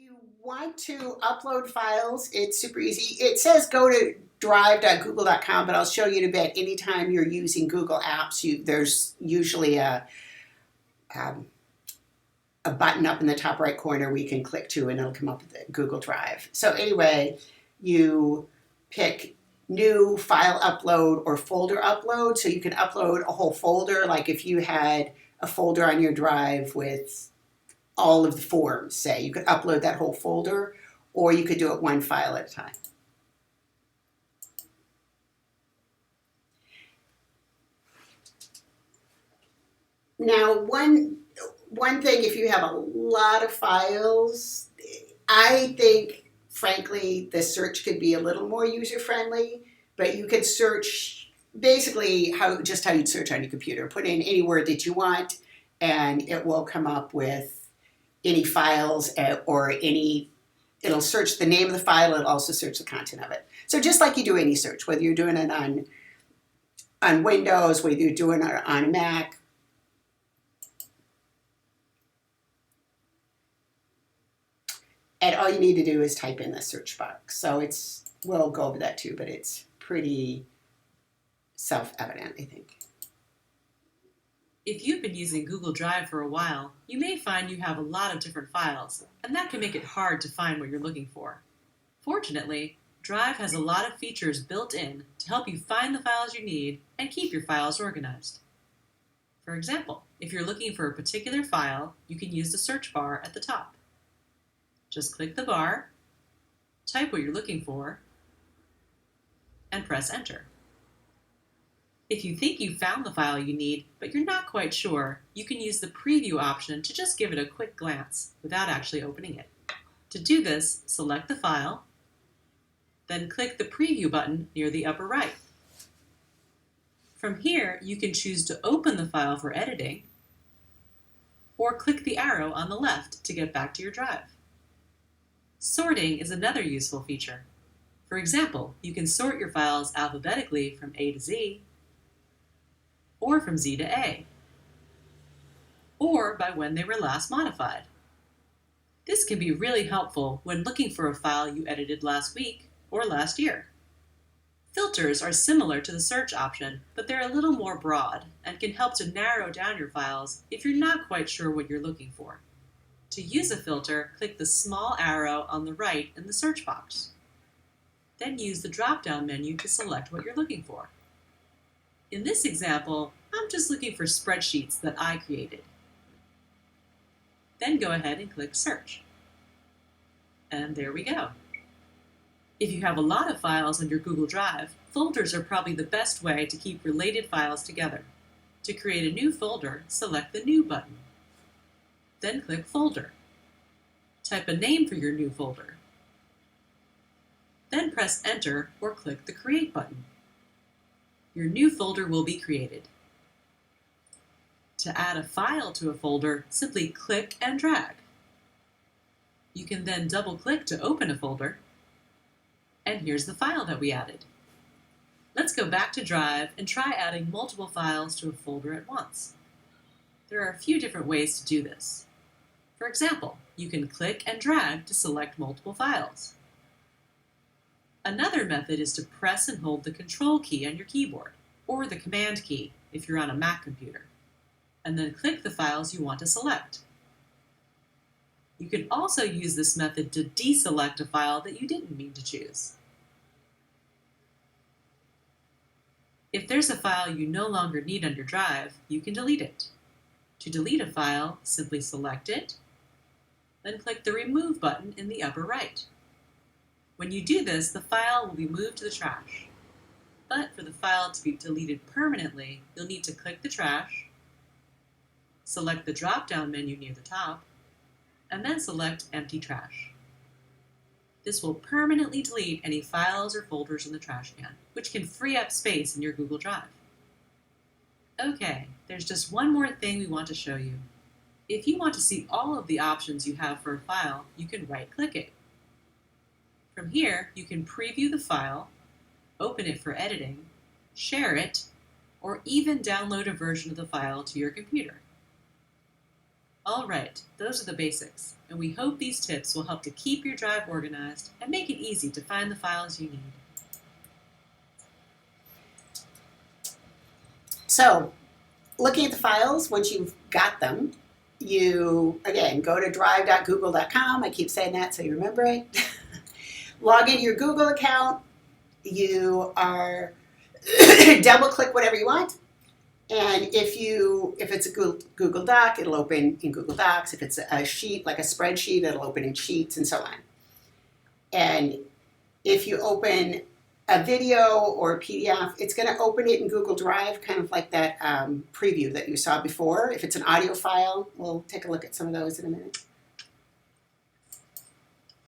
you want to upload files, it's super easy. It says go to drive.google.com, but I'll show you in a bit. Anytime you're using Google Apps, there's usually um, a button up in the top right corner we can click to and it'll come up with the Google Drive. So anyway, you pick new file upload or folder upload. So you can upload a whole folder, like if you had a folder on your drive with all of the forms, say, you could upload that whole folder, or you could do it one file at a time. Now, one thing, if you have a lot of files, I think, frankly, the search could be a little more user-friendly, but you could search basically just how you'd search on your computer. Put in any word that you want, and it will come up with any files or it'll search the name of the file, it'll also search the content of it. So just like you do any search, whether you're doing it on Windows, whether you're doing it on a Mac, and all you need to do is type in the search box. So we'll go over that too, but it's pretty self-evident, I think. If you've been using Google Drive for a while, you may find you have a lot of different files, and that can make it hard to find what you're looking for. Fortunately, Drive has a lot of features built in to help you find the files you need and keep your files organized. For example, if you're looking for a particular file, you can use the search bar at the top. Just click the bar, type what you're looking for, and press Enter. If you think you've found the file you need, but you're not quite sure, you can use the Preview option to just give it a quick glance without actually opening it. To do this, select the file, then click the Preview button near the upper right. From here, you can choose to open the file for editing, or click the arrow on the left to get back to your drive. Sorting is another useful feature. For example, you can sort your files alphabetically from A to Z, or from Z to A, or by when they were last modified. This can be really helpful when looking for a file you edited last week or last year. Filters are similar to the search option, but they're a little more broad and can help to narrow down your files if you're not quite sure what you're looking for. To use a filter, click the small arrow on the right in the search box. Then use the drop-down menu to select what you're looking for. In this example, I'm just looking for spreadsheets that I created. Then go ahead and click Search. And there we go. If you have a lot of files on your Google Drive, folders are probably the best way to keep related files together. To create a new folder, select the New button. Then click Folder. Type a name for your new folder. Then press Enter or click the Create button. Your new folder will be created. To add a file to a folder, simply click and drag. You can then double-click to open a folder, and here's the file that we added. Let's go back to Drive and try adding multiple files to a folder at once. There are a few different ways to do this. For example, you can click and drag to select multiple files. Another method is to press and hold the Control key on your keyboard, or the Command key if you're on a Mac computer, and then click the files you want to select. You can also use this method to deselect a file that you didn't mean to choose. If there's a file you no longer need on your drive, you can delete it. To delete a file, simply select it, then click the Remove button in the upper right. When you do this, the file will be moved to the trash. But for the file to be deleted permanently, you'll need to click the trash, select the drop-down menu near the top, and then select Empty Trash. This will permanently delete any files or folders in the trash can, which can free up space in your Google Drive. Okay, there's just one more thing we want to show you. If you want to see all of the options you have for a file, you can right-click it. From here, you can preview the file, open it for editing, share it, or even download a version of the file to your computer. All right, those are the basics, and we hope these tips will help to keep your drive organized and make it easy to find the files you need. So, looking at the files, once you've got them, you, again, go to drive.google.com. I keep saying that so you remember it. Log into your Google account. You are double click whatever you want. And if it's a Google Doc, it'll open in Google Docs. If it's a sheet, like a spreadsheet, it'll open in Sheets and so on. And if you open a video or a PDF, it's going to open it in Google Drive, kind of like that preview that you saw before. If it's an audio file, we'll take a look at some of those in a minute.